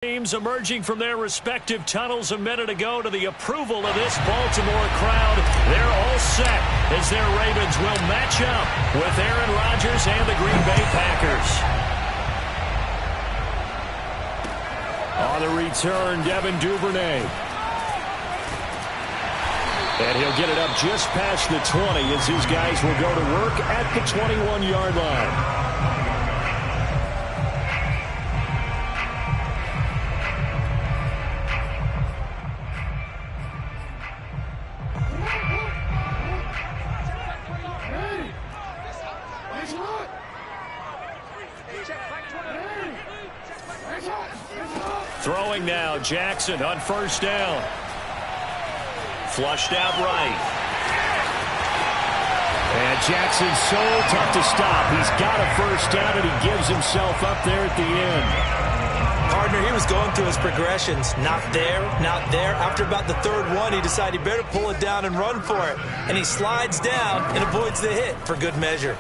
Teams emerging from their respective tunnels a minute ago to the approval of this Baltimore crowd. They're all set as their Ravens will match up with Aaron Rodgers and the Green Bay Packers. On the return, Devin Duvernay. And he'll get it up just past the 20 as his guys will go to work at the 21-yard line. Throwing now, Jackson on first down. Flushed out right. And Jackson's so tough to stop. He's got a first down, and he gives himself up there at the end. Partner, he was going through his progressions. Not there, not there. After about the third one, he decided he better pull it down and run for it. And he slides down and avoids the hit for good measure.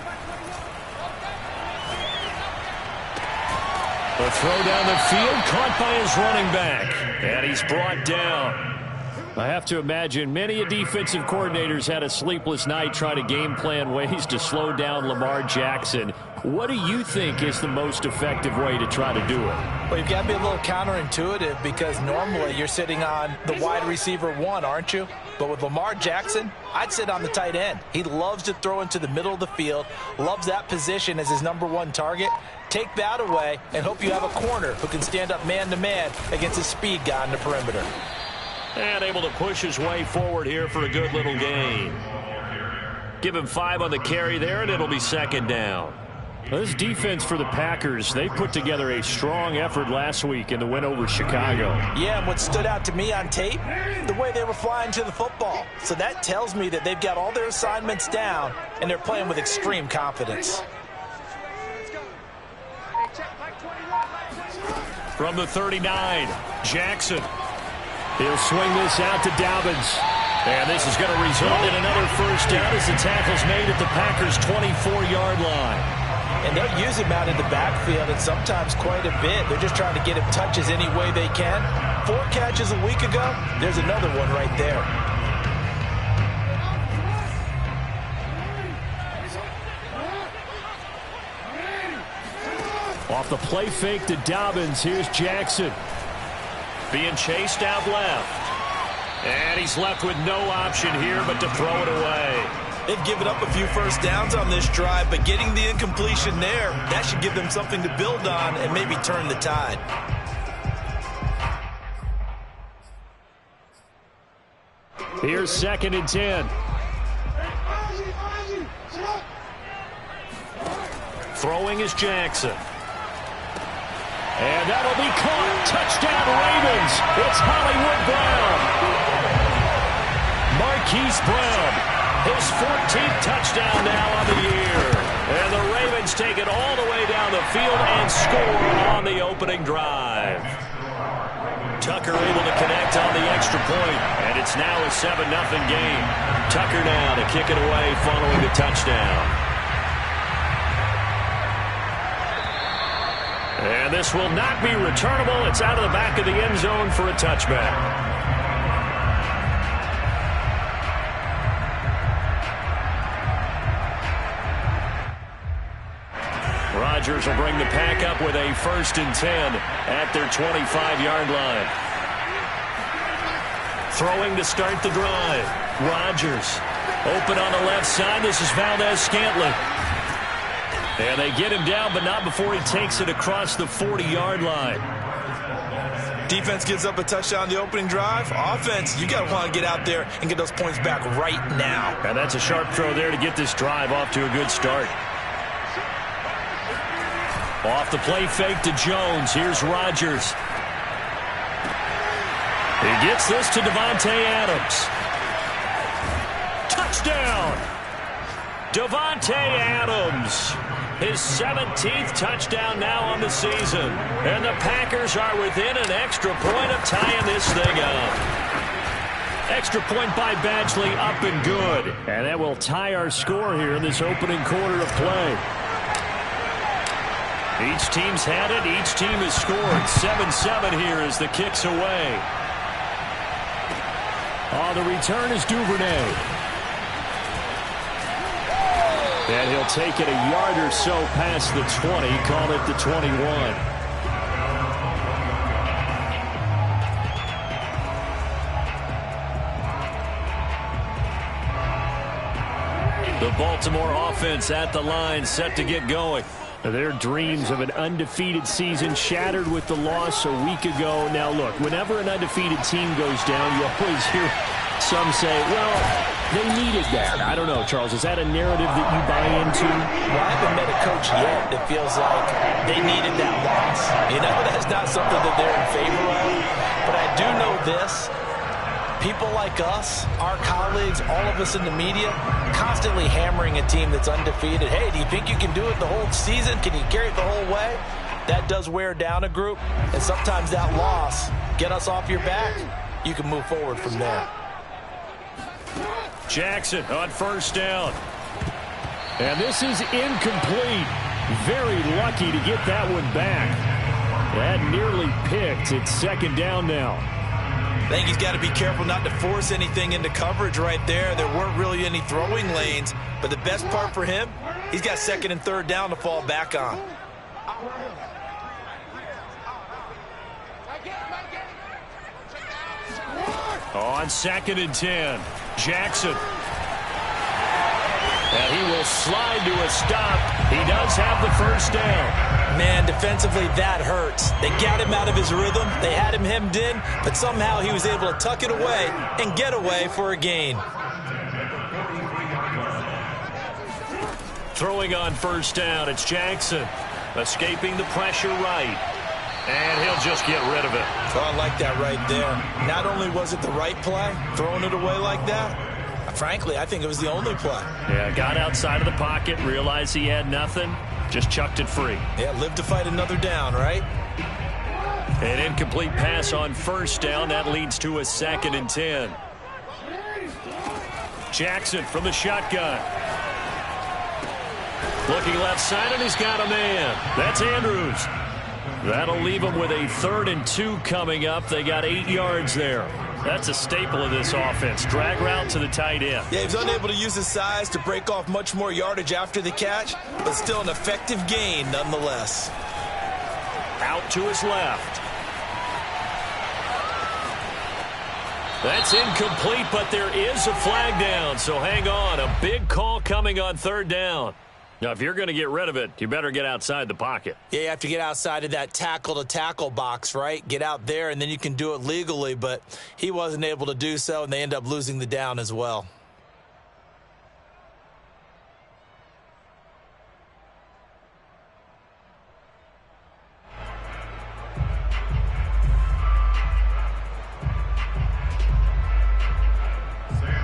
The throw down the field, caught by his running back. And he's brought down. I have to imagine many defensive coordinators had a sleepless night trying to game plan ways to slow down Lamar Jackson. What do you think is the most effective way to try to do it? Well, you've got to be a little counterintuitive because normally you're sitting on the wide receiver one, aren't you? But with Lamar Jackson, I'd sit on the tight end. He loves to throw into the middle of the field, loves that position as his #1 target. Take that away and hope you have a corner who can stand up man-to-man against a speed guy on the perimeter. And able to push his way forward here for a good little gain. Give him 5 on the carry there, and it'll be second down. This defense for the Packers, they put together a strong effort last week in the win over Chicago. Yeah, and what stood out to me on tape, the way they were flying to the football. So that tells me that they've got all their assignments down, and they're playing with extreme confidence. From the 39, Jackson. He'll swing this out to Dobbins. And this is going to result in another first down as the tackle's made at the Packers' 24-yard line. And they'll use him out in the backfield, and sometimes quite a bit. They're just trying to get him touches any way they can. 4 catches a week ago, there's another one right there. Off the play fake to Dobbins, here's Jackson. Being chased out left. And he's left with no option here but to throw it away. They've given up a few first downs on this drive, but getting the incompletion there, that should give them something to build on and maybe turn the tide. Here's 2nd and 10. Throwing is Jackson. And that'll be caught. Touchdown, Ravens. It's Hollywood Brown. Marquise Brown, his 14th touchdown now on the year. And the Ravens take it all the way down the field and score on the opening drive. Tucker able to connect on the extra point, and it's now a 7-0 game. Tucker now to kick it away following the touchdown. And this will not be returnable. It's out of the back of the end zone for a touchback. Rodgers will bring the pack up with a 1st and 10 at their 25-yard line. Throwing to start the drive. Rodgers open on the left side. This is Valdez-Scantling. And they get him down, but not before he takes it across the 40-yard line. Defense gives up a touchdown on the opening drive. Offense, you got to want to get out there and get those points back right now. And that's a sharp throw there to get this drive off to a good start. Off the play fake to Jones. Here's Rodgers. He gets this to Davante Adams. Touchdown! Davante Adams. His 17th touchdown now on the season. And the Packers are within an extra point of tying this thing up. Extra point by Badgley, up and good. And that will tie our score here in this opening quarter of play. Each team's had it. Each team has scored. 7-7 here as the kick's away. On the return is Duvernay. And he'll take it a yard or so past the 20. Call it the 21. The Baltimore offense at the line, set to get going. Their dreams of an undefeated season shattered with the loss a week ago. Now, look, whenever an undefeated team goes down, you always hear some say, well, they needed that. I don't know, Charles. Is that a narrative that you buy into? Well, I haven't met a coach yet that feels like they needed that loss. You know, that's not something that they're in favor of. But I do know this. People like us, our colleagues, all of us in the media, constantly hammering a team that's undefeated. Hey, do you think you can do it the whole season? Can you carry it the whole way? That does wear down a group, and sometimes that loss, get us off your back, you can move forward from there. Jackson on first down. And this is incomplete. Very lucky to get that one back. That nearly picked. It's second down now. I think he's got to be careful not to force anything into coverage right there. There weren't really any throwing lanes, but the best part for him, he's got second and third down to fall back on. On second and 10, Jackson. And he will slide to a stop. He does have the first down. Man, defensively, that hurts. They got him out of his rhythm. They had him hemmed in, but somehow he was able to tuck it away and get away for a gain. Throwing on first down, it's Jackson. Escaping the pressure right. And he'll just get rid of it. So I like that right there. Not only was it the right play, throwing it away like that, frankly, I think it was the only play. Yeah, got outside of the pocket, realized he had nothing, just chucked it free. Yeah, live to fight another down, right? An incomplete pass on first down. That leads to a second and 10. Jackson from the shotgun. Looking left side, and he's got a man. That's Andrews. That'll leave him with a 3rd and 2 coming up. They got 8 yards there. That's a staple of this offense. Drag route to the tight end. Yeah, he was unable to use his size to break off much more yardage after the catch, but still an effective gain nonetheless. Out to his left. That's incomplete, but there is a flag down, so hang on. A big call coming on 3rd down. Now, if you're going to get rid of it, you better get outside the pocket. Yeah, you have to get outside of that tackle-to-tackle box, right? Get out there, and then you can do it legally, but he wasn't able to do so, and they end up losing the down as well.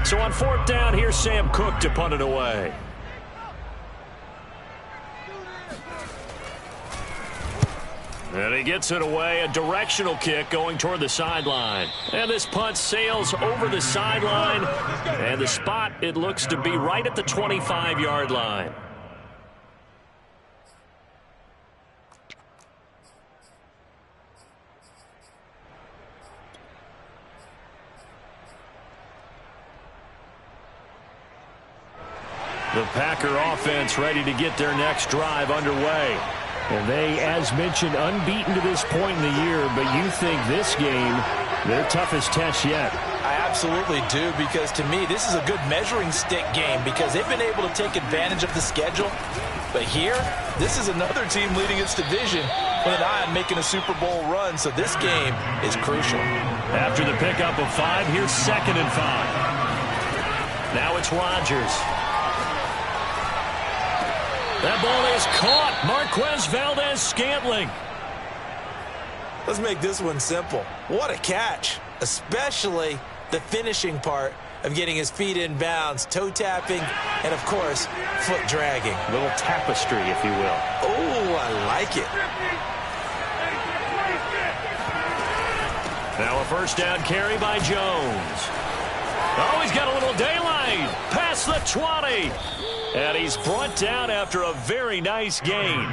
So on 4th down, here's Sam Cook to punt it away. And he gets it away, a directional kick going toward the sideline. And this punt sails over the sideline. And the spot, it looks to be right at the 25-yard line. The Packer offense ready to get their next drive underway. And they, as mentioned, unbeaten to this point in the year, but you think this game, their toughest test yet. I absolutely do, because to me, this is a good measuring stick game because they've been able to take advantage of the schedule. But here, this is another team leading its division with an eye on making a Super Bowl run, so this game is crucial. After the pickup of 5, here's 2nd and 5. Now it's Rodgers. That ball is caught. Marquez Valdez-Scantling. Let's make this one simple. What a catch, especially the finishing part of getting his feet in bounds, toe tapping, and, of course, foot dragging. A little tapestry, if you will. Oh, I like it. Now a first down carry by Jones. Oh, he's got a little daylight. Past the 20. And he's brought down after a very nice gain.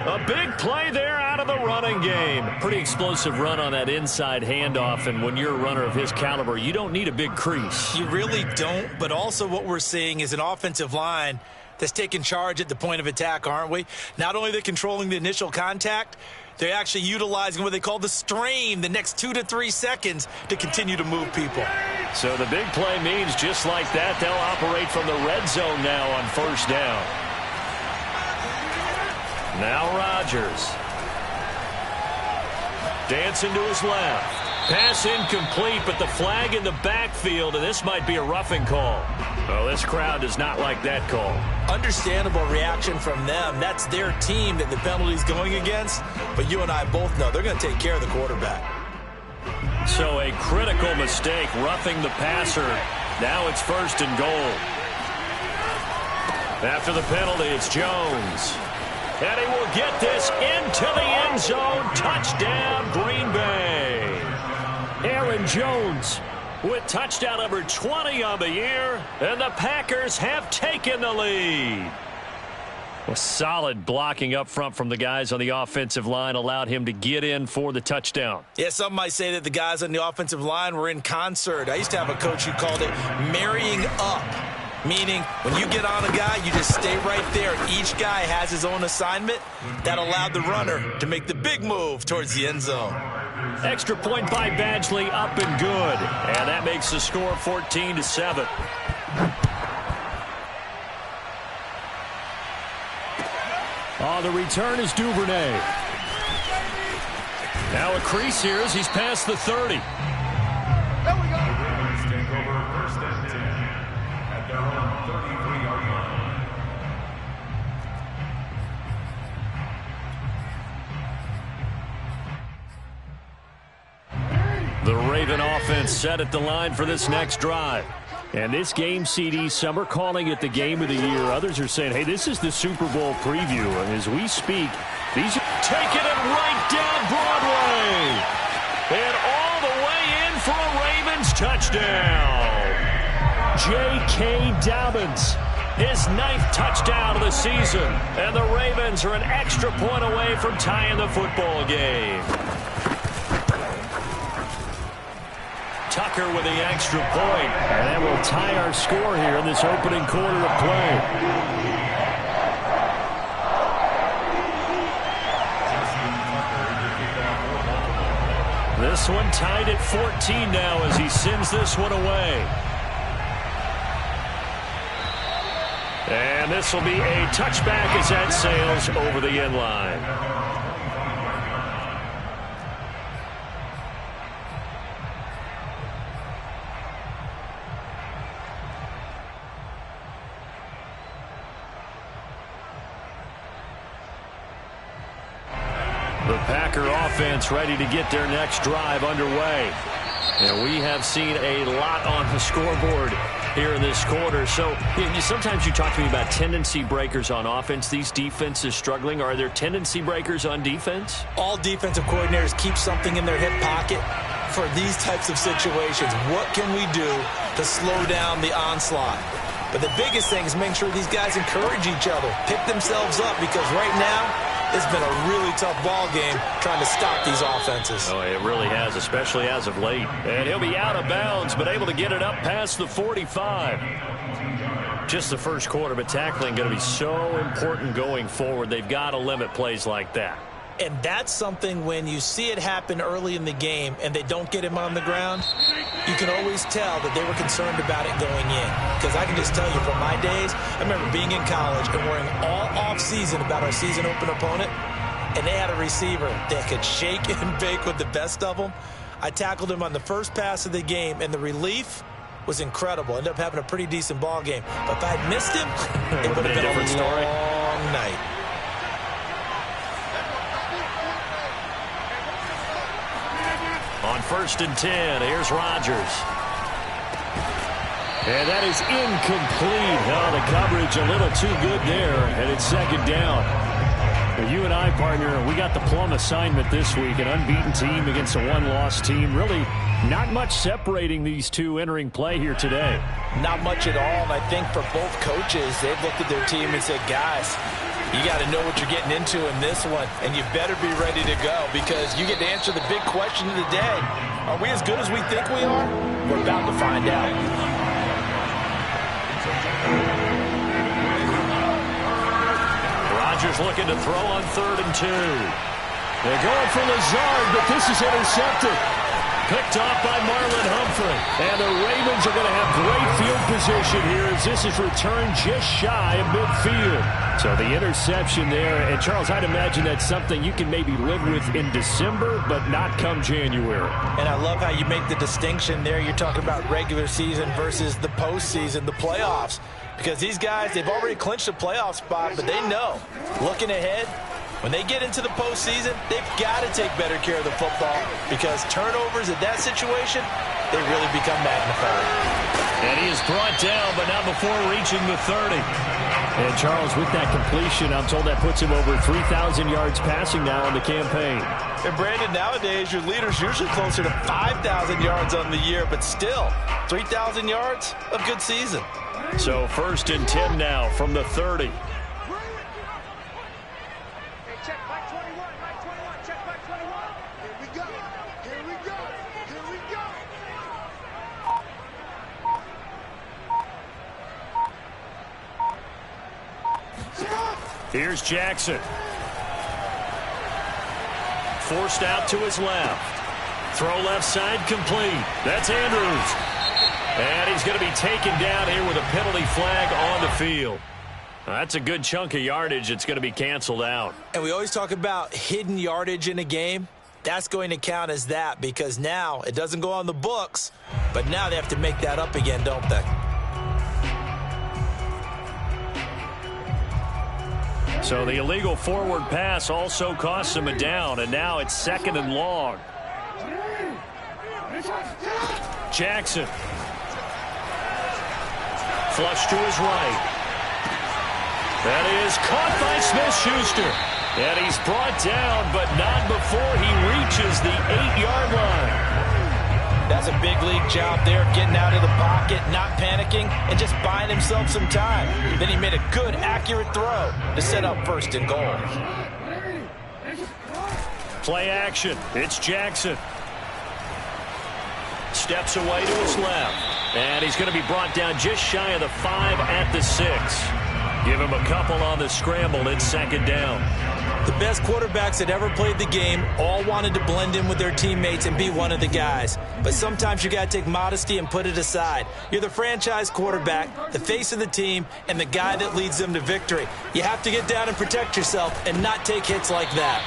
A big play there out of the running game. Pretty explosive run on that inside handoff, and when you're a runner of his caliber, you don't need a big crease. You really don't, but also what we're seeing is an offensive line that's taking charge at the point of attack, aren't we? Not only are they controlling the initial contact, they're actually utilizing what they call the strain the next 2 to 3 seconds to continue to move people. So the big play means just like that, they'll operate from the red zone now on first down. Now Rodgers. Dancing to his left. Pass incomplete, but the flag in the backfield, and this might be a roughing call. Well, this crowd does not like that call. Understandable reaction from them. That's their team that the penalty's going against. But you and I both know they're going to take care of the quarterback. So a critical mistake, roughing the passer. Now it's first and goal. After the penalty, it's Jones. And he will get this into the end zone. Touchdown, Green Bay. Aaron Jones with touchdown number 20 on the year. And the Packers have taken the lead. Well, solid blocking up front from the guys on the offensive line allowed him to get in for the touchdown. Yeah, some might say that the guys on the offensive line were in concert. I used to have a coach who called it marrying up. Meaning, when you get on a guy, you just stay right there. Each guy has his own assignment. That allowed the runner to make the big move towards the end zone. Extra point by Badgley, up and good. And that makes the score 14-7. On the return is Duvernay. Now a crease here as he's past the 30. The Raven offense set at the line for this next drive. And this game, CD, some are calling it the game of the year. Others are saying, hey, this is the Super Bowl preview. And as we speak, these are taking it right down Broadway. And all the way in for a Ravens touchdown. J.K. Dobbins, his 9th touchdown of the season. And the Ravens are an extra point away from tying the football game. Tucker with the extra point. And that will tie our score here in this opening quarter of play. This one tied at 14 now as he sends this one away. And this will be a touchback as that sails over the end line. The Packer offense ready to get their next drive underway. And we have seen a lot on the scoreboard here in this quarter. So sometimes you talk to me about tendency breakers on offense. These defenses struggling. Are there tendency breakers on defense? All defensive coordinators keep something in their hip pocket for these types of situations. What can we do to slow down the onslaught? But the biggest thing is making sure these guys encourage each other, pick themselves up, because right now, it's been a really tough ball game trying to stop these offenses. Oh, it really has, especially as of late. And he'll be out of bounds, but able to get it up past the 45. Just the first quarter, but tackling going to be so important going forward. They've got to limit plays like that. And that's something when you see it happen early in the game and they don't get him on the ground, you can always tell that they were concerned about it going in. Because I can just tell you from my days, I remember being in college and worrying all off-season about our season open opponent, and they had a receiver that could shake and bake with the best of them. I tackled him on the first pass of the game, and the relief was incredible. Ended up having a pretty decent ball game. But if I had missed him, it would have been a long night. On 1st and 10, here's Rodgers. And that is incomplete. Oh, the coverage a little too good there, and it's 2nd down. Well, you and I, partner, we got the plum assignment this week, an unbeaten team against a one-loss team. Really not much separating these two entering play here today. Not much at all, and I think for both coaches, they've looked at their team and said, guys, You got to know what you're getting into in this one, and you better be ready to go because you get to answer the big question of the day. Are we as good as we think we are? We're about to find out. Rodgers looking to throw on 3rd and 2. They're going for Lazard, but this is intercepted. Picked off by Marlon Humphrey. And the Ravens are going to have great field position here as this is returned just shy of midfield. So the interception there. And, Charles, I'd imagine that's something you can maybe live with in December, but not come January. And I love how you make the distinction there. You're talking about regular season versus the postseason, the playoffs. Because these guys, they've already clinched a playoff spot, but they know, looking ahead, when they get into the postseason, they've got to take better care of the football because turnovers in that situation, they really become magnified. And he is brought down, but not before reaching the 30. And, Charles, with that completion, I'm told that puts him over 3,000 yards passing now in the campaign. And, Brandon, nowadays your leader's usually closer to 5,000 yards on the year, but still, 3,000 yards, a good season. So 1st and 10 now from the 30. Here's Jackson. Forced out to his left. Throw left side complete. That's Andrews. And he's going to be taken down here with a penalty flag on the field. That's a good chunk of yardage. It's going to be canceled out. And we always talk about hidden yardage in a game. That's going to count as that because now it doesn't go on the books, but now they have to make that up again, don't they? So the illegal forward pass also costs him a down, and now it's 2nd and long. Jackson. Flush to his right. That is caught by Smith-Schuster. And he's brought down, but not before he reaches the 8-yard line. That's a big league job there, getting out of the pocket, not panicking, and just buying himself some time. Then he made a good, accurate throw to set up 1st and goal. Play action. It's Jackson. Steps away to his left. And he's going to be brought down just shy of the 5 at the 6. Give him a couple on the scramble. It's 2nd down. The best quarterbacks that ever played the game all wanted to blend in with their teammates and be one of the guys. But sometimes you got to take modesty and put it aside. You're the franchise quarterback, the face of the team, and the guy that leads them to victory. You have to get down and protect yourself and not take hits like that.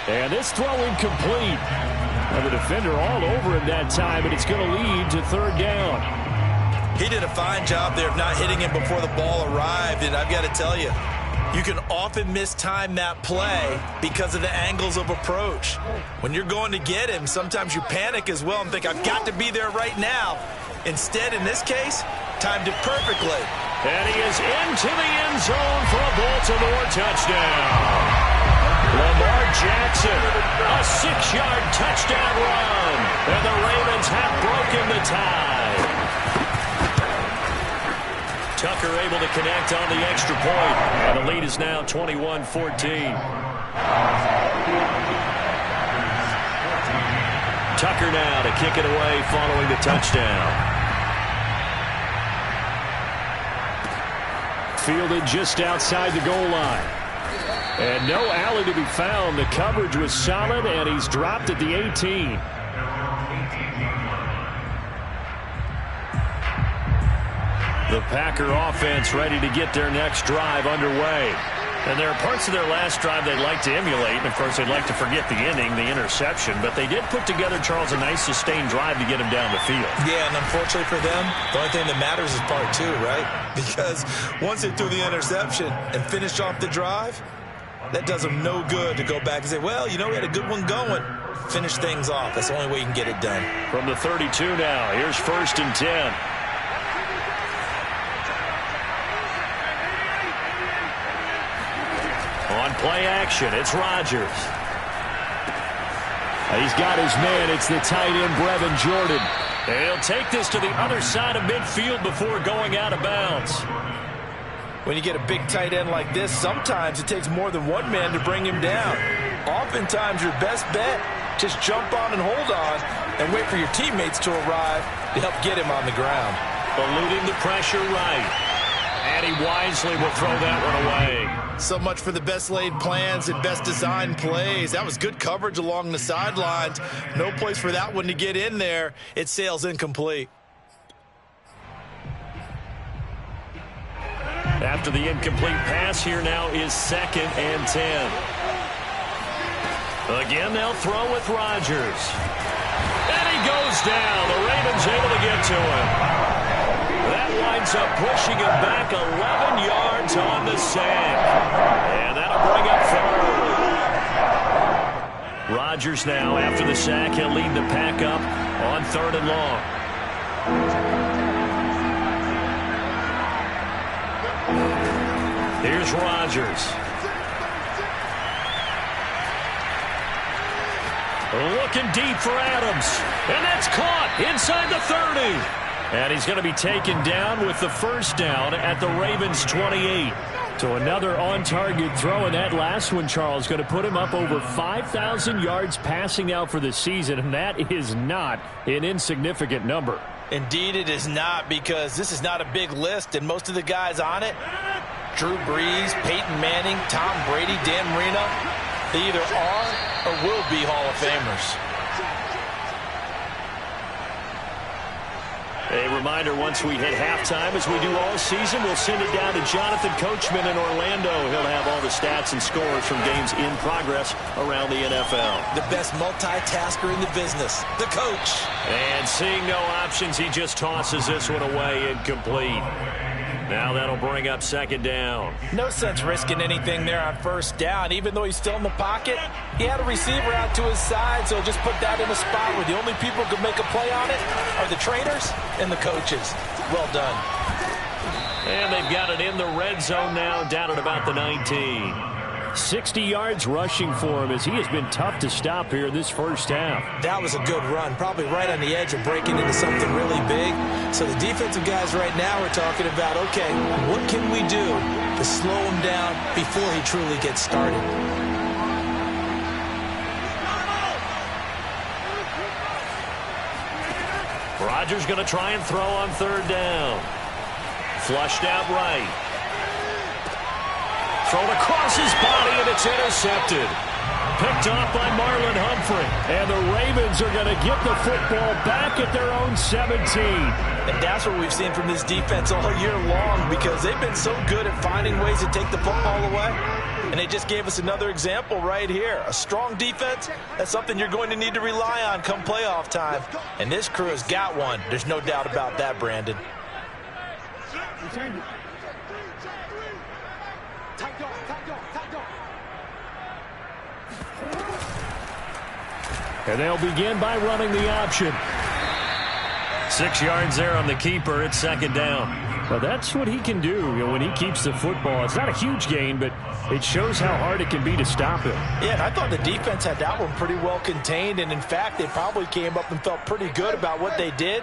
And this throw incomplete. And the defender all over him that time, and it's going to lead to 3rd down. He did a fine job there of not hitting him before the ball arrived, and I've got to tell you, you can often mistime that play because of the angles of approach. When you're going to get him, sometimes you panic as well and think, I've got to be there right now. Instead, in this case, timed it perfectly. And he is into the end zone for a Baltimore touchdown. Lamar Jackson, a 6-yard touchdown run. And the Ravens have broken the tie. Tucker able to connect on the extra point. And the lead is now 21-14. Tucker now to kick it away following the touchdown. Fielded just outside the goal line. And no alley to be found. The coverage was solid, and he's dropped at the 18. The Packer offense ready to get their next drive underway. And there are parts of their last drive they'd like to emulate. And, of course, they'd like to forget the ending, the interception. But they did put together, Charles, a nice sustained drive to get him down the field. Yeah, and unfortunately for them, the only thing that matters is part 2, right? Because once they threw the interception and finished off the drive, that does them no good to go back and say, well, you know, we had a good one going. Finish things off. That's the only way you can get it done. From the 32 now, here's 1st and 10. On play action, it's Rodgers. He's got his man. It's the tight end, Brevin Jordan. And he'll take this to the other side of midfield before going out of bounds. When you get a big tight end like this, sometimes it takes more than one man to bring him down. Oftentimes, your best bet, just jump on and hold on and wait for your teammates to arrive to help get him on the ground. Eluding the pressure right. And he wisely will throw that one away. So much for the best laid plans and best designed plays. That was good coverage along the sidelines. No place for that one to get in there. It sails incomplete. After the incomplete pass, here now is 2nd and 10. Again, they'll throw with Rodgers. And he goes down. The Ravens able to get to him. That winds up pushing him back 11 yards on the sack. And that'll bring up 3rd. Rodgers now, after the sack, he'll lead the pack up on 3rd and long. Here's Rodgers. Looking deep for Adams. And that's caught inside the 30. And he's going to be taken down with the 1st down at the Ravens' 28. So another on-target throw, and that last one, Charles, going to put him up over 5,000 yards passing out for the season, and that is not an insignificant number. Indeed it is not, because this is not a big list, and most of the guys on it, Drew Brees, Peyton Manning, Tom Brady, Dan Marino, they either are or will be Hall of Famers. A reminder, once we hit halftime, as we do all season, we'll send it down to Jonathan Coachman in Orlando. He'll have all the stats and scores from games in progress around the NFL. The best multitasker in the business, the coach. And seeing no options, he just tosses this one away incomplete. Now that'll bring up 2nd down. No sense risking anything there on 1st down. Even though he's still in the pocket, he had a receiver out to his side, so just put that in a spot where the only people who can make a play on it are the trainers and the coaches. Well done. And they've got it in the red zone now, down at about the 19. 60 yards rushing for him, as he has been tough to stop here this 1st half. That was a good run, probably right on the edge of breaking into something really big. So the defensive guys right now are talking about, okay, what can we do to slow him down before he truly gets started? Rodgers going to try and throw on 3rd down. Flushed out right. Thrown across his body, and it's intercepted. Picked off by Marlon Humphrey. And the Ravens are going to get the football back at their own 17. And that's what we've seen from this defense all year long, because they've been so good at finding ways to take the football away. And they just gave us another example right here. A strong defense, that's something you're going to need to rely on come playoff time. And this crew has got one. There's no doubt about that, Brandon. And they'll begin by running the option. 6 yards there on the keeper. It's 2nd down. Well, that's what he can do, when he keeps the football. It's not a huge gain, but it shows how hard it can be to stop him. Yeah, and I thought the defense had that one pretty well contained. And, in fact, they probably came up and felt pretty good about what they did.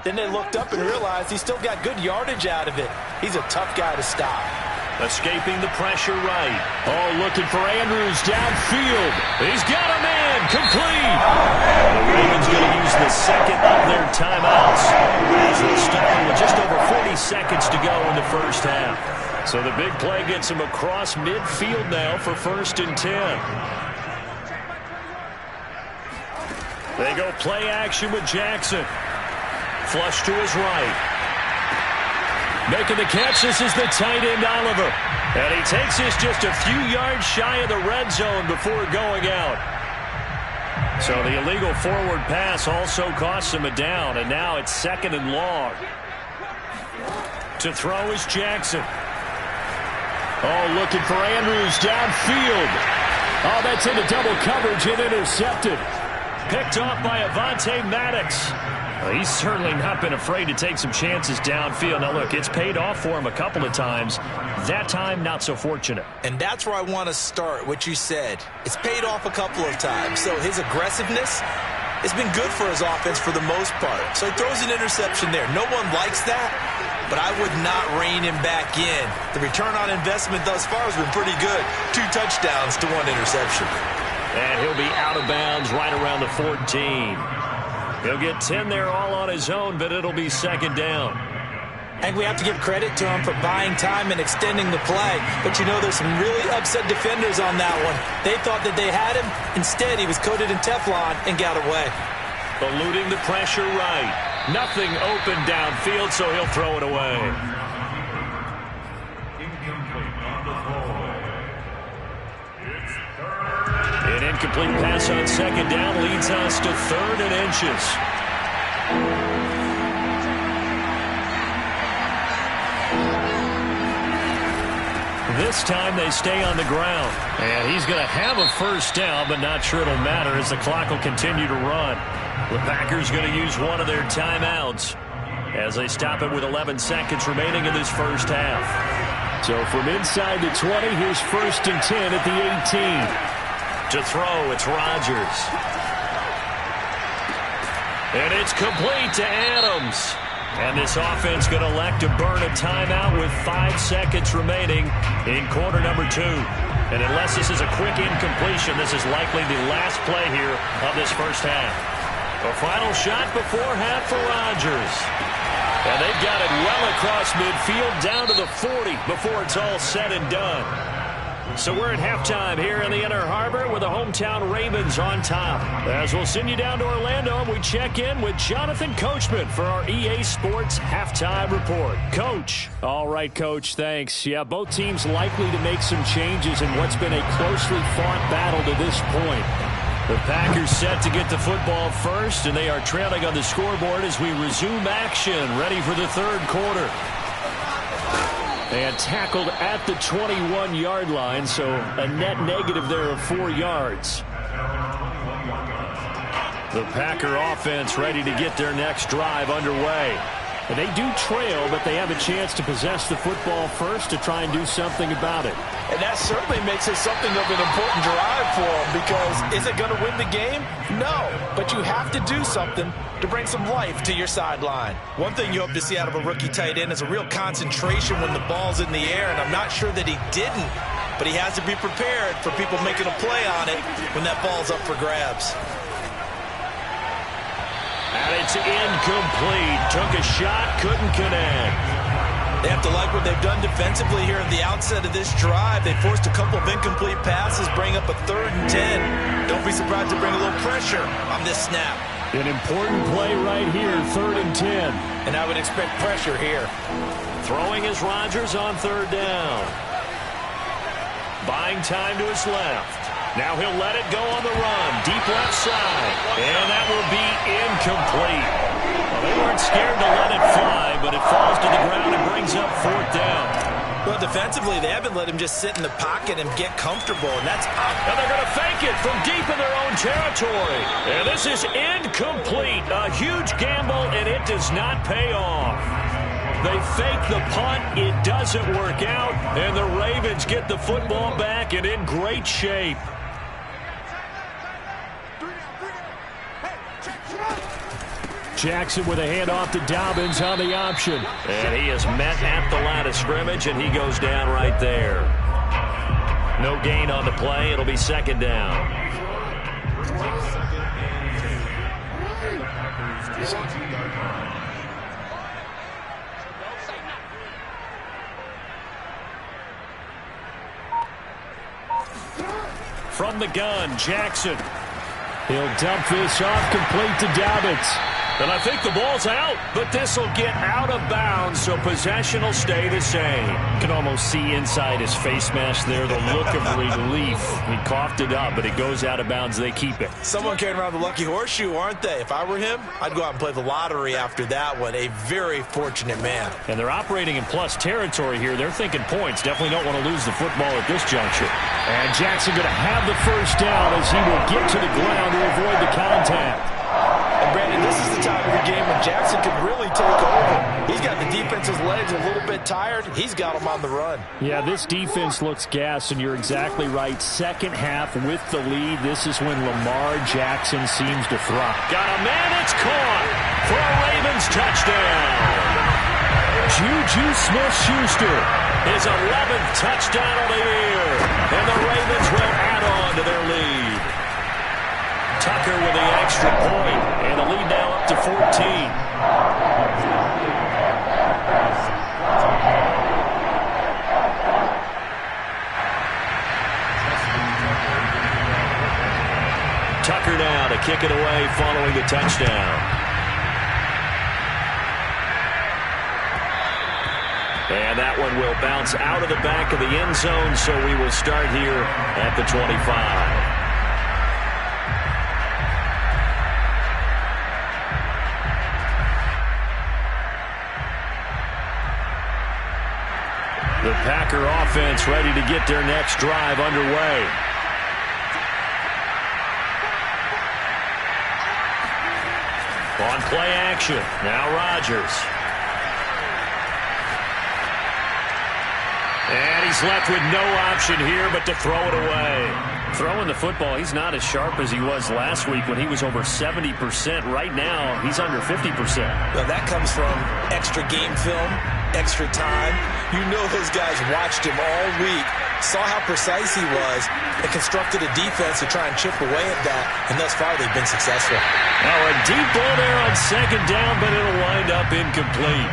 Then they looked up and realized he still got good yardage out of it. He's a tough guy to stop. Escaping the pressure right. Oh, looking for Andrews downfield. He's got a man. Complete. The Ravens going to use the 2nd of their timeouts, as they'll start with just over 40 seconds to go in the 1st half. So the big play gets him across midfield now for 1st and 10. They go play action with Jackson. Flush to his right. Making the catch, this is the tight end, Oliver. And he takes this just a few yards shy of the red zone before going out. So the illegal forward pass also costs him a down, and now it's 2nd and long. To throw is Jackson. Oh, looking for Andrews downfield. Oh, that's into double coverage and intercepted. Picked off by Avonte Maddox. Well, he's certainly not been afraid to take some chances downfield. Now, look, it's paid off for him a couple of times. That time, not so fortunate. And that's where I want to start, what you said. It's paid off a couple of times. So his aggressiveness It's been good for his offense for the most part. So he throws an interception there. No one likes that, but I would not rein him back in. The return on investment thus far has been pretty good. 2 touchdowns to 1 interception. And he'll be out of bounds right around the 14. He'll get 10 there all on his own, but it'll be second down. I think we have to give credit to him for buying time and extending the play. But, you know, there's some really upset defenders on that one. They thought that they had him. Instead, he was coated in Teflon and got away. Eluding the pressure right. Nothing open downfield, so he'll throw it away. An incomplete pass on second down leads us to 3rd and inches. This time they stay on the ground. And he's going to have a first down, but not sure it'll matter as the clock will continue to run. The Packers going to use one of their timeouts as they stop it with 11 seconds remaining in this first half. So from inside the 20, here's 1st and 10 at the 18. To throw, it's Rodgers. And it's complete to Adams. And this offense going to elect to burn a timeout with 5 seconds remaining in quarter number 2. And unless this is a quick incompletion, this is likely the last play here of this first half. A final shot before half for Rodgers. And they've got it well across midfield down to the 40 before it's all said and done. So we're at halftime here in the Inner Harbor with the hometown Ravens on top. As we'll send you down to Orlando, and we check in with Jonathan Coachman for our EA Sports Halftime Report. Coach. All right, Coach, thanks. Yeah, both teams likely to make some changes in what's been a closely fought battle to this point. The Packers set to get the football first, and they are trailing on the scoreboard as we resume action, ready for the 3rd quarter. And tackled at the 21-yard line, so a net negative there of 4 yards. The Packer offense ready to get their next drive underway. And they do trail, but they have a chance to possess the football first to try and do something about it. And that certainly makes it something of an important drive for them, because is it going to win the game? No, but you have to do something to bring some life to your sideline. One thing you hope to see out of a rookie tight end is a real concentration when the ball's in the air, and I'm not sure that he didn't, but he has to be prepared for people making a play on it when that ball's up for grabs. And it's incomplete. Took a shot, couldn't connect. They have to like what they've done defensively here at the outset of this drive. They forced a couple of incomplete passes, bring up a 3rd and 10. Don't be surprised to bring a little pressure on this snap. An important play right here, 3rd and 10. And I would expect pressure here. Throwing is Rodgers on 3rd down. Buying time to his left. Now he'll let it go on the run. Deep left side. And that will be incomplete. Well, they weren't scared to let it fly, but it falls to the ground and brings up 4th down. Well, defensively, they haven't let him just sit in the pocket and get comfortable, and that's and they're going to fake it from deep in their own territory. And this is incomplete. A huge gamble, and it does not pay off. They fake the punt. It doesn't work out, and the Ravens get the football back and in great shape. Jackson with a handoff to Dobbins on the option. And he is met at the line of scrimmage, and he goes down right there. No gain on the play. It'll be 2nd down. From the gun, Jackson. He'll dump this off complete to Dobbins. And I think the ball's out, but this will get out of bounds, so possession will stay the same. You can almost see inside his face mask there the look of relief. He coughed it up, but it goes out of bounds. They keep it. Someone carrying around the lucky horseshoe, aren't they? If I were him, I'd go out and play the lottery after that one. A very fortunate man. And they're operating in plus territory here. They're thinking points. Definitely don't want to lose the football at this juncture. And Jackson going to have the first down as he will get to the ground to avoid the contact. And Brandon, this is the time of the game when Jackson could really take over. He he's got the defense's legs a little bit tired. He's got them on the run. Yeah, this defense looks gassed, and you're exactly right. Second half with the lead, this is when Lamar Jackson seems to thrive. Got a man, it's caught for a Ravens touchdown. Juju Smith-Schuster, his 11th touchdown of the year, and the Ravens will add on to their lead. Tucker with the extra point, and the lead now up to 14. Tucker now to kick it away following the touchdown. And that one will bounce out of the back of the end zone, so we will start here at the 25. The Packer offense ready to get their next drive underway. On play action, now Rodgers. And he's left with no option here but to throw it away. Throwing the football, he's not as sharp as he was last week when he was over 70%. Right now, he's under 50%. Well, that comes from extra game film, extra time. You know those guys watched him all week, saw how precise he was, and constructed a defense to try and chip away at that, and thus far they've been successful. Now a deep ball there on second down, but it'll wind up incomplete.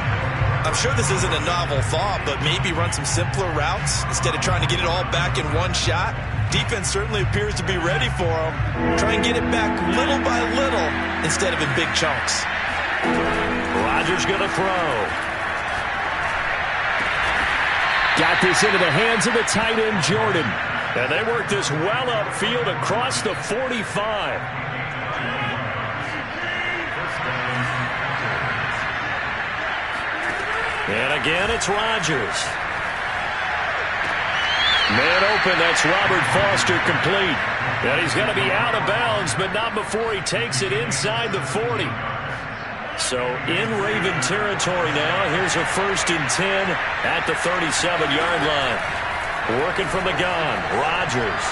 I'm sure this isn't a novel thought, but maybe run some simpler routes instead of trying to get it all back in one shot. Defense certainly appears to be ready for him. Try and get it back little by little instead of in big chunks. Rodgers going to throw. Got this into the hands of the tight end, Jordan. And they work this well upfield across the 45. And again, it's Rodgers. Man open, that's Robert Foster complete. And he's going to be out of bounds, but not before he takes it inside the 40. So in Raven territory now. Here's a 1st and 10 at the 37-yard line. Working from the gun, Rodgers.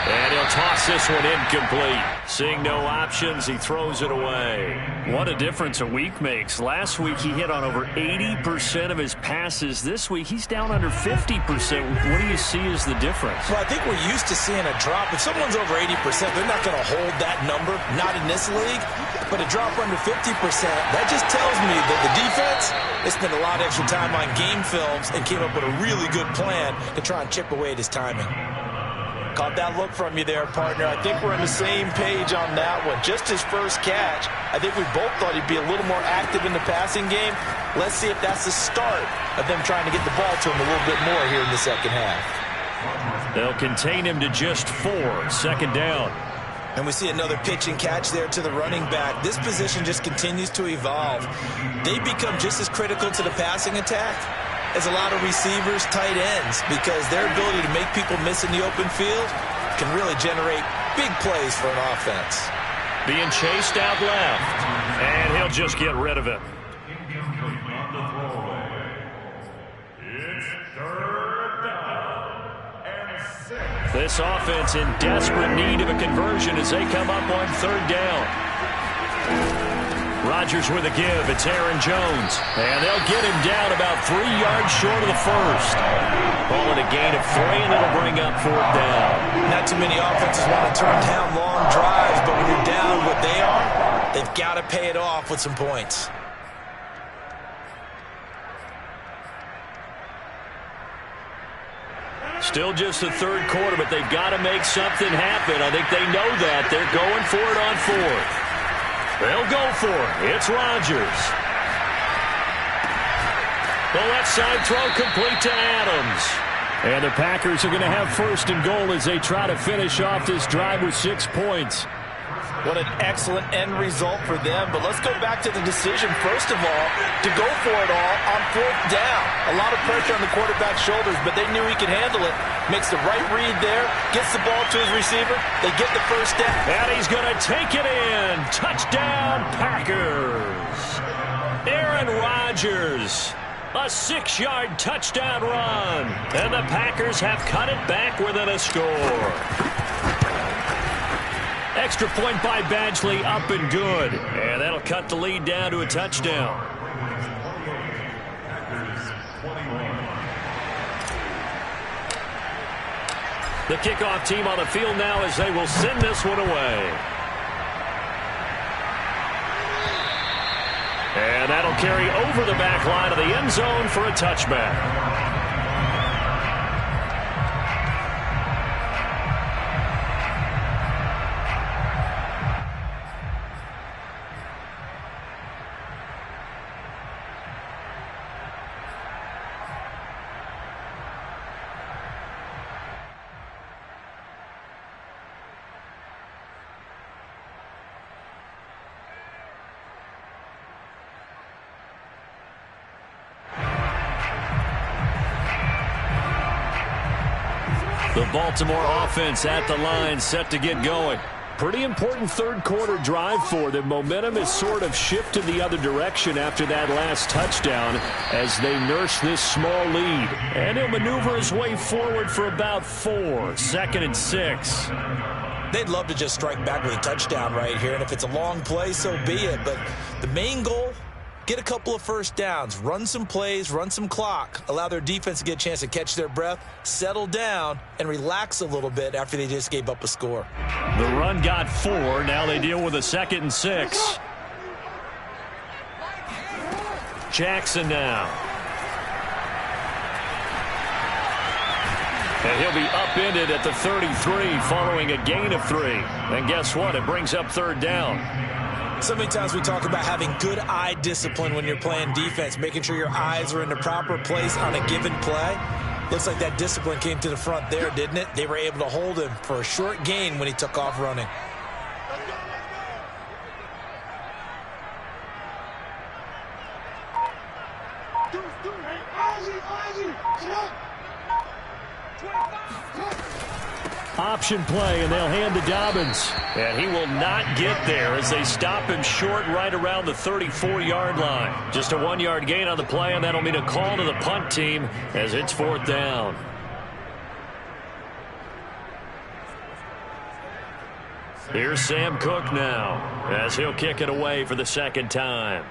And he'll toss this one incomplete. Seeing no options, he throws it away. What a difference a week makes. Last week, he hit on over 80% of his passes. This week, he's down under 50%. What do you see as the difference? Well, I think we're used to seeing a drop. If someone's over 80%, they're not going to hold that number. Not in this league. But a drop under 50%, that just tells me that the defense, they spent a lot of extra time on game films and came up with a really good plan to try and chip away at his timing. Caught that look from you there, partner. I think we're on the same page on that one. Just his first catch. I think we both thought he'd be a little more active in the passing game. Let's see if that's the start of them trying to get the ball to him a little bit more here in the second half. They'll contain him to just 4. Second down. And we see another pitch and catch there to the running back. This position just continues to evolve. They become just as critical to the passing attack as a lot of receivers, tight ends, because their ability to make people miss in the open field can really generate big plays for an offense. Being chased out left, and he'll just get rid of it. This offense in desperate need of a conversion as they come up on 3rd down. Rodgers with a give. It's Aaron Jones. And they'll get him down about 3 yards short of the first. Call it a gain of 3, and it'll bring up 4th down. Not too many offenses want to turn down long drives, but when you're down what they are, they've got to pay it off with some points. Still just the 3rd quarter, but they've got to make something happen. I think they know that. They're going for it on 4th. They'll go for it. It's Rodgers. The left side throw complete to Adams. And the Packers are going to have 1st and goal as they try to finish off this drive with 6 points. What an excellent end result for them. But let's go back to the decision, first of all, to go for it all on 4th down. A lot of pressure on the quarterback's shoulders, but they knew he could handle it. Makes the right read there, gets the ball to his receiver. They get the 1st down. And he's going to take it in. Touchdown, Packers. Aaron Rodgers. A 6-yard touchdown run. And the Packers have cut it back within a score. Extra point by Badgley, up and good. And that'll cut the lead down to a touchdown. The kickoff team on the field now as they will send this one away. And that'll carry over the back line of the end zone for a touchback. The Baltimore offense at the line, set to get going. Pretty important third quarter drive for them. Momentum has sort of shifted the other direction after that last touchdown as they nurse this small lead. And he'll maneuver his way forward for about 4. 2nd and 6. They'd love to just strike back with a touchdown right here, and if it's a long play, so be it. But the main goal, get a couple of first downs, run some plays, run some clock, allow their defense to get a chance to catch their breath, settle down, and relax a little bit after they just gave up a score. The run got 4. Now they deal with a 2nd and 6. Jackson now. And he'll be upended at the 33 following a gain of 3. And guess what? It brings up 3rd down. So many times we talk about having good eye discipline when you're playing defense, making sure your eyes are in the proper place on a given play. Looks like that discipline came to the front there, didn't it? They were able to hold him for a short gain when he took off running. Option play, and they'll hand to Dobbins. And he will not get there as they stop him short right around the 34-yard line. Just a 1-yard gain on the play, and that'll mean a call to the punt team as it's 4th down. Here's Sam Cook now as he'll kick it away for the 2nd time.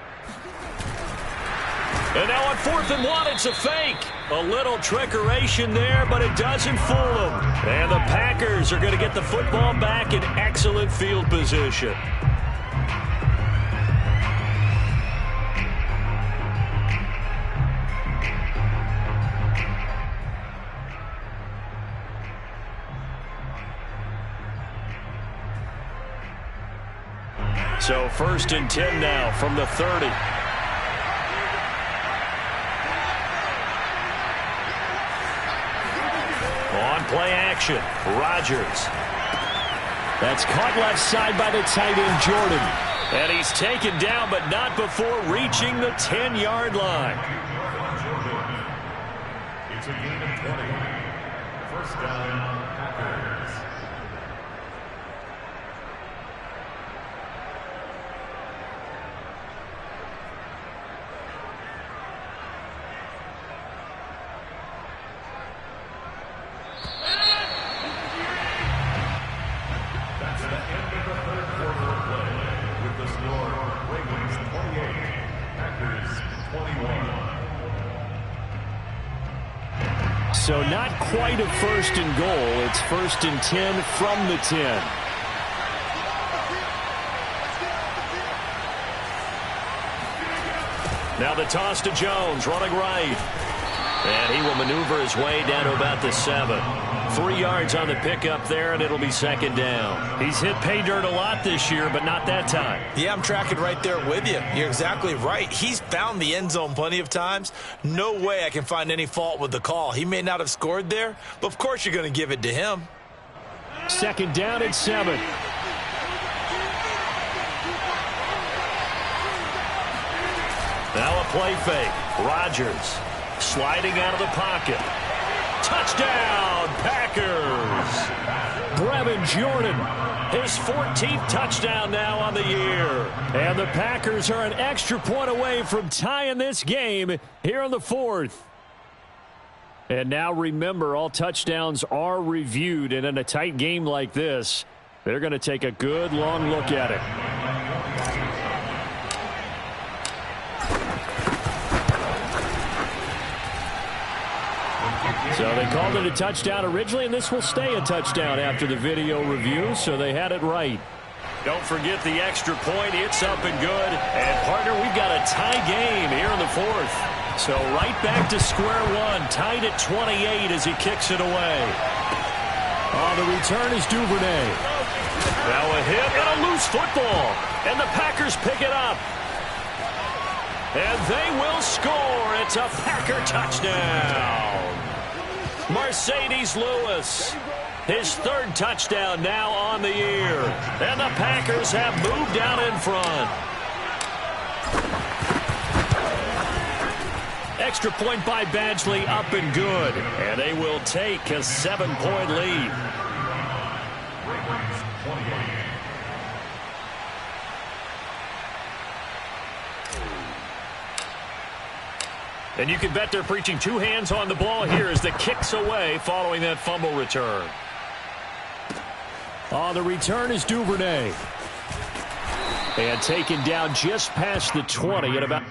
And now on 4th and 1, it's a fake. A little trickeration there, but it doesn't fool them. And the Packers are going to get the football back in excellent field position. So 1st and 10 now from the 30. On play action, Rodgers. That's caught left side by the tight end, Jordan. And he's taken down, but not before reaching the 10-yard line. It's a gain of 20. 1st down, Packers. So not quite a 1st and goal. It's 1st and 10 from the 10. Now the toss to Jones, running right. And he will maneuver his way down to about the 7. 3 yards on the pickup there, and it'll be 2nd down. He's hit pay dirt a lot this year, but not that time. Yeah, I'm tracking right there with you. You're exactly right. He's found the end zone plenty of times. No way I can find any fault with the call. He may not have scored there, but of course you're going to give it to him. 2nd down and 7. Now a play fake. Rodgers sliding out of the pocket. Touchdown, Packers. Brevin Jordan, his 14th touchdown now on the year. And the Packers are an extra point away from tying this game here in the fourth. And now remember, all touchdowns are reviewed, and in a tight game like this, they're going to take a good long look at it. So they called it a touchdown originally, and this will stay a touchdown after the video review, so they had it right. Don't forget the extra point. It's up and good. And, partner, we've got a tie game here in the fourth. So right back to square one, tied at 28 as he kicks it away. The return is Duvernay. Now a hit and a loose football. And the Packers pick it up. And they will score. It's a Packer touchdown. Mercedes Lewis, his third touchdown now on the year. And the Packers have moved out in front. Extra point by Badgley, up and good. And they will take a 7-point lead. And you can bet they're preaching two hands on the ball here as the kick's away following that fumble return. The return is Duvernay. And taken down just past the 20 at about...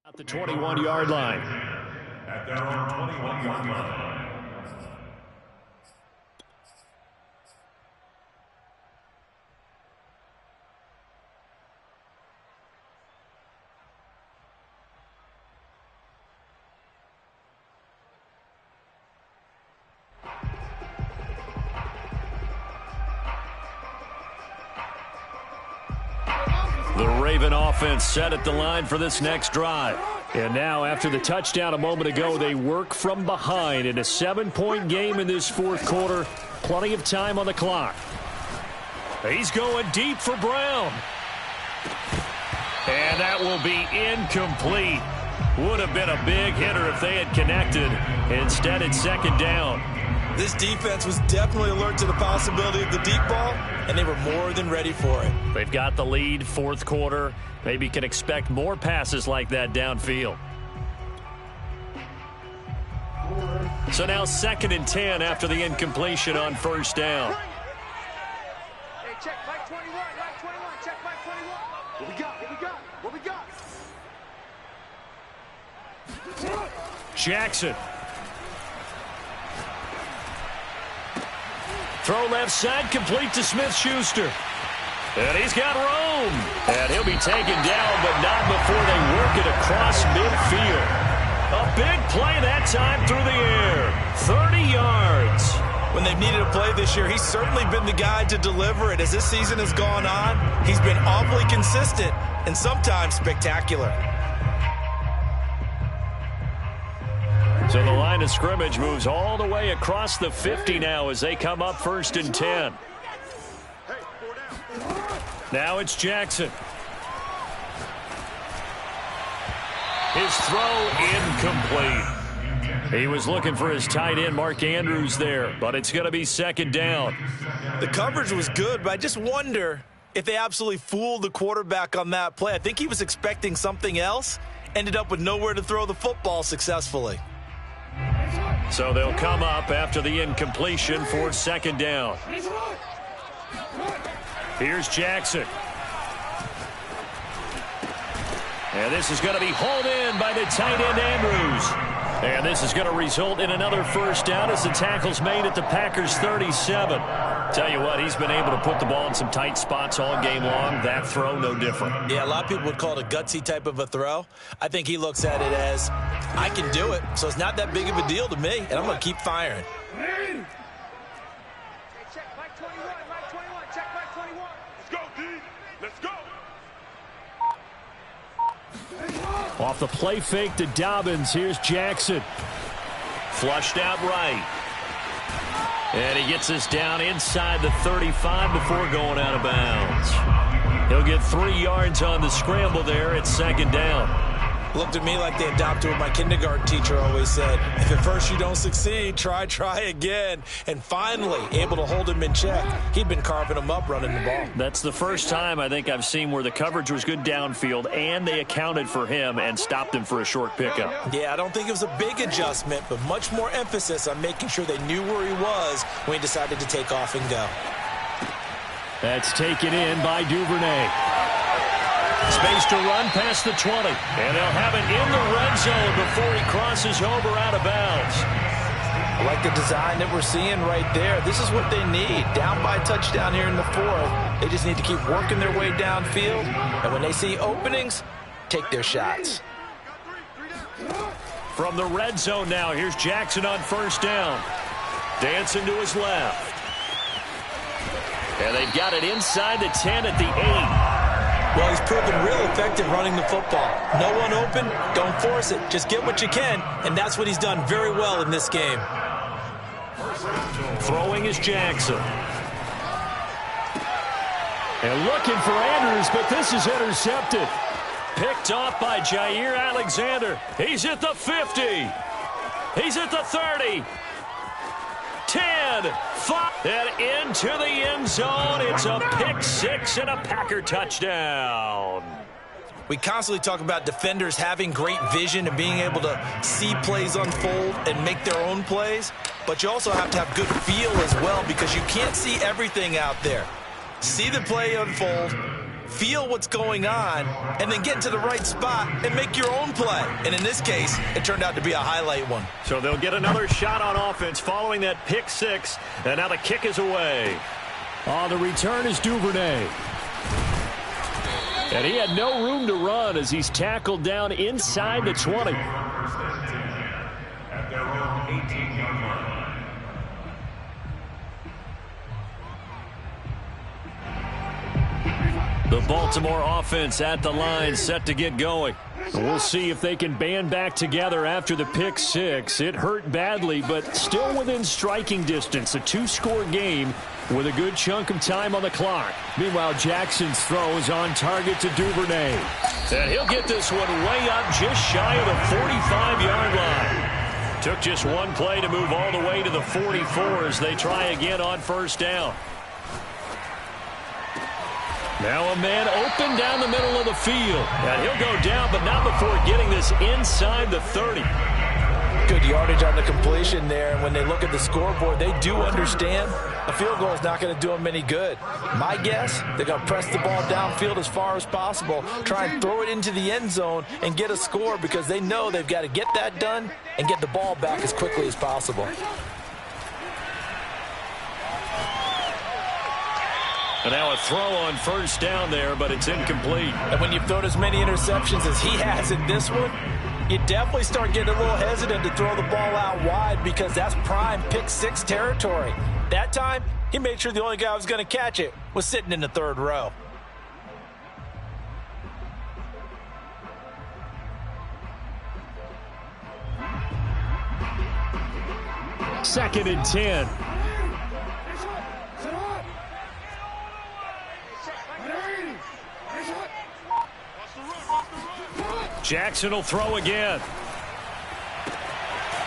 At the 21-yard line. At their own 21-yard line. The Raven offense set at the line for this next drive. And now, after the touchdown a moment ago, they work from behind in a 7-point game in this fourth quarter. Plenty of time on the clock. He's going deep for Brown. And that will be incomplete. Would have been a big hitter if they had connected. Instead, it's second down. This defense was definitely alert to the possibility of the deep ball, and they were more than ready for it. They've got the lead, fourth quarter. Maybe can expect more passes like that downfield. So now 2nd and 10 after the incompletion on first down. Hey, check Mike 21, Mike 21, check Mike 21. What we got, what we got, what we got? Jackson. Throw left side, complete to Smith-Schuster. And he's got room. And he'll be taken down, but not before they work it across midfield. A big play that time through the air. 30 yards. When they've needed a play this year, he's certainly been the guy to deliver it. As this season has gone on, he's been awfully consistent and sometimes spectacular. So the line of scrimmage moves all the way across the 50 now as they come up 1st and 10. Now it's Jackson. His throw incomplete. He was looking for his tight end, Mark Andrews, there, but it's going to be 2nd down. The coverage was good, but I just wonder if they absolutely fooled the quarterback on that play. I think he was expecting something else, ended up with nowhere to throw the football successfully. So they'll come up after the incompletion for 2nd down. Here's Jackson. And this is going to be hauled in by the tight end, Andrews. And this is going to result in another 1st down as the tackle's made at the Packers' 37. Tell you what, he's been able to put the ball in some tight spots all game long. That throw, no different. Yeah, a lot of people would call it a gutsy type of a throw. I think he looks at it as, I can do it, so it's not that big of a deal to me, and I'm going to keep firing. Hey, check Mike 21, Mike 21, check Mike 21. Let's go, D. Let's go. Off the play fake to Dobbins, here's Jackson. Flushed out right. And he gets this down inside the 35 before going out of bounds. He'll get 3 yards on the scramble there at 2nd down. Looked at me like they adopted what my kindergarten teacher always said. If at first you don't succeed, try again. And finally, able to hold him in check. He'd been carving him up running the ball. That's the first time I think I've seen where the coverage was good downfield and they accounted for him and stopped him for a short pickup. Yeah, I don't think it was a big adjustment, but much more emphasis on making sure they knew where he was when he decided to take off and go. That's taken in by Duvernay. Space to run past the 20. And they'll have it in the red zone before he crosses over out of bounds. I like the design that we're seeing right there. This is what they need. Down by a touchdown here in the 4th. They just need to keep working their way downfield. And when they see openings, take their shots. From the red zone now, here's Jackson on 1st down. Dancing to his left. And they've got it inside the 10 at the 8. Well, he's proven real effective running the football. No one open, don't force it. Just get what you can, and that's what he's done very well in this game. Throwing is Jackson. And looking for Andrews, but this is intercepted. Picked off by Jair Alexander. He's at the 50. He's at the 30. 10, 5, and into the end zone. It's a pick 6 and a Packer touchdown. We constantly talk about defenders having great vision and being able to see plays unfold and make their own plays, but you also have to have good feel as well because you can't see everything out there. See the play unfold, feel what's going on, and then get to the right spot and make your own play. And in this case, it turned out to be a highlight one. So they'll get another shot on offense following that pick 6, and now the kick is away. On the return is Duvernay. And he had no room to run as he's tackled down inside the 20. At their own 18-yard line. The Baltimore offense at the line, set to get going. We'll see if they can band back together after the pick 6. It hurt badly, but still within striking distance. A 2-score game with a good chunk of time on the clock. Meanwhile, Jackson's throw is on target to Duvernay. And he'll get this one way up just shy of the 45-yard line. Took just one play to move all the way to the 44 as they try again on 1st down. Now a man open down the middle of the field. And he'll go down, but not before getting this inside the 30. Good yardage on the completion there, and when they look at the scoreboard, they do understand a field goal is not going to do them any good. My guess, they're going to press the ball downfield as far as possible, try and throw it into the end zone and get a score because they know they've got to get that done and get the ball back as quickly as possible. And now a throw on first down there, but it's incomplete. And when you've thrown as many interceptions as he has in this one, you definitely start getting a little hesitant to throw the ball out wide because that's prime pick six territory. That time, he made sure the only guy who was going to catch it was sitting in the third row. Second and 10. Jackson will throw again.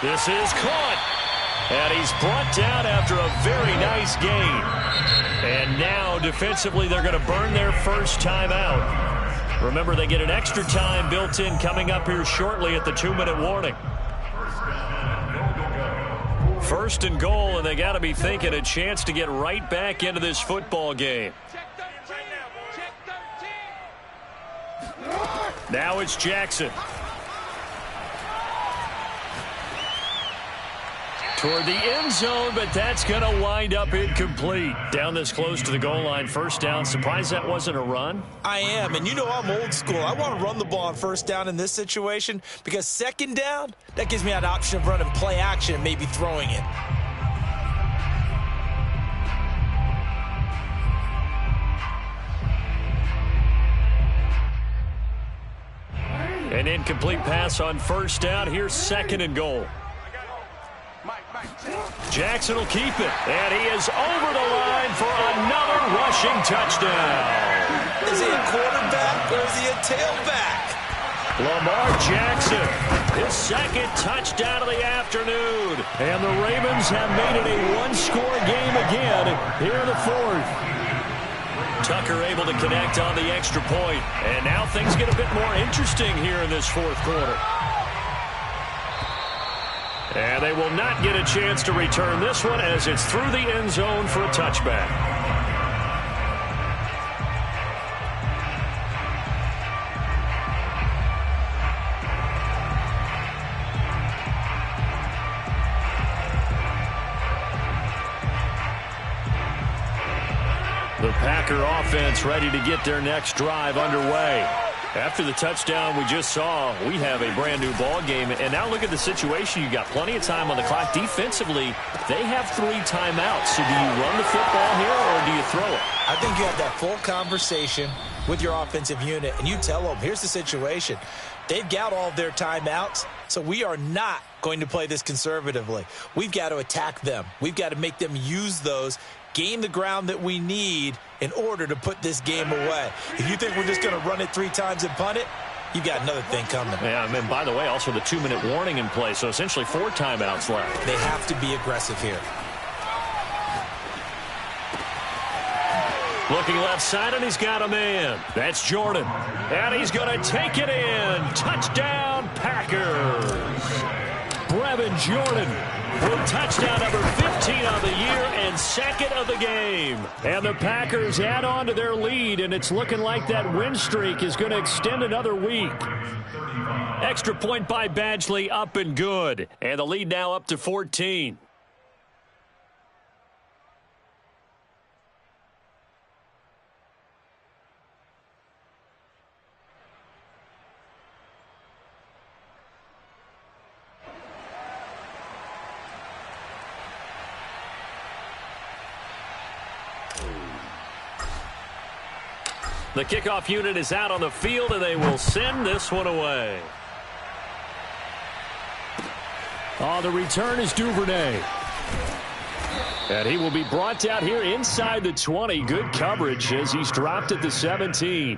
This is caught. And he's brought down after a very nice gain. And now, defensively, they're going to burn their first timeout. Remember, they get an extra time built in coming up here shortly at the 2-minute warning. First and goal, and they got to be thinking a chance to get right back into this football game. Now it's Jackson. Toward the end zone, but that's going to wind up incomplete. Down this close to the goal line, first down. Surprised that wasn't a run? I am, and you know I'm old school. I want to run the ball on first down in this situation because second down, that gives me an option of running play action and maybe throwing it. An incomplete pass on first down. Here's second and goal. Jackson will keep it, and he is over the line for another rushing touchdown. Is he a quarterback or is he a tailback? Lamar Jackson, his second touchdown of the afternoon. And the Ravens have made it a one-score game again here in the fourth. Tucker able to connect on the extra point. And now things get a bit more interesting here in this fourth quarter. And they will not get a chance to return this one as it's through the end zone for a touchback. The Packer offense ready to get their next drive underway. After the touchdown we just saw, we have a brand new ball game. And now look at the situation. You got plenty of time on the clock. Defensively, they have 3 timeouts. So do you run the football here or do you throw it? I think you have that full conversation with your offensive unit, and you tell them, here's the situation. They've got all of their timeouts, so we are not going to play this conservatively. We've got to attack them. We've got to make them use those, gain the ground that we need in order to put this game away. If you think we're just going to run it 3 times and punt it, you've got another thing coming. Yeah, and by the way, also the 2-minute warning in play, so essentially 4 timeouts left. They have to be aggressive here. Looking left side, and he's got a man. That's Jordan. And he's going to take it in. Touchdown, Packers. Brevin Jordan with touchdown number 15 on the year and second of the game. And the Packers add on to their lead, and it's looking like that win streak is going to extend another week. Extra point by Badgley, up and good. And the lead now up to 14. The kickoff unit is out on the field, and they will send this one away. The return is Duvernay. And he will be brought out here inside the 20. Good coverage as he's dropped at the 17.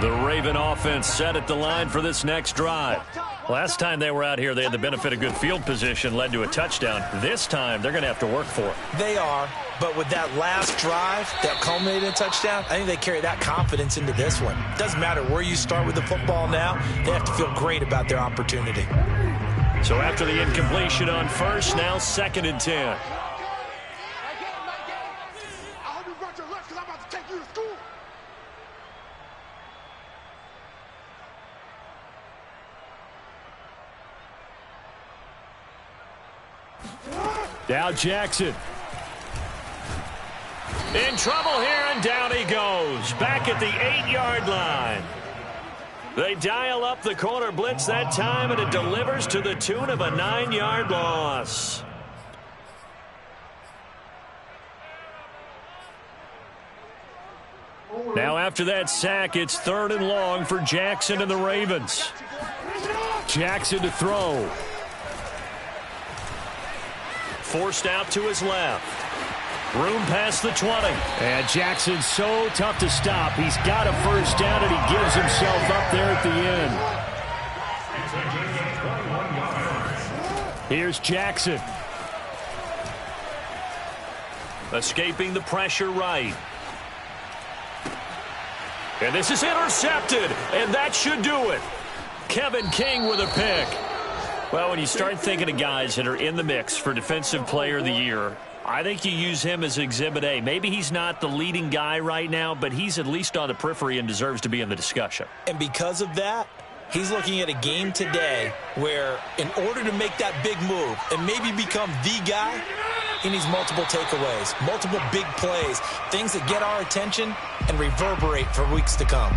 The Raven offense set at the line for this next drive. Last time they were out here, they had the benefit of good field position, led to a touchdown. This time, they're going to have to work for it. They are, but with that last drive that culminated in a touchdown, I think they carry that confidence into this one. Doesn't matter where you start with the football now, they have to feel great about their opportunity. So after the incompletion on first, now 2nd and 10. Now Jackson. In trouble here, and down he goes. Back at the 8-yard line. They dial up the corner blitz that time, and it delivers to the tune of a 9-yard loss. Now after that sack, it's 3rd and long for Jackson and the Ravens. Jackson to throw. Forced out to his left. Room past the 20. And Jackson's so tough to stop. He's got a first down, and he gives himself up there at the end. Here's Jackson. Escaping the pressure right. And this is intercepted, and that should do it. Kevin King with a pick. Well, when you start thinking of guys that are in the mix for Defensive Player of the Year, I think you use him as Exhibit A. Maybe he's not the leading guy right now, but he's at least on the periphery and deserves to be in the discussion. And because of that, he's looking at a game today where in order to make that big move and maybe become the guy, he needs multiple takeaways, multiple big plays, things that get our attention and reverberate for weeks to come.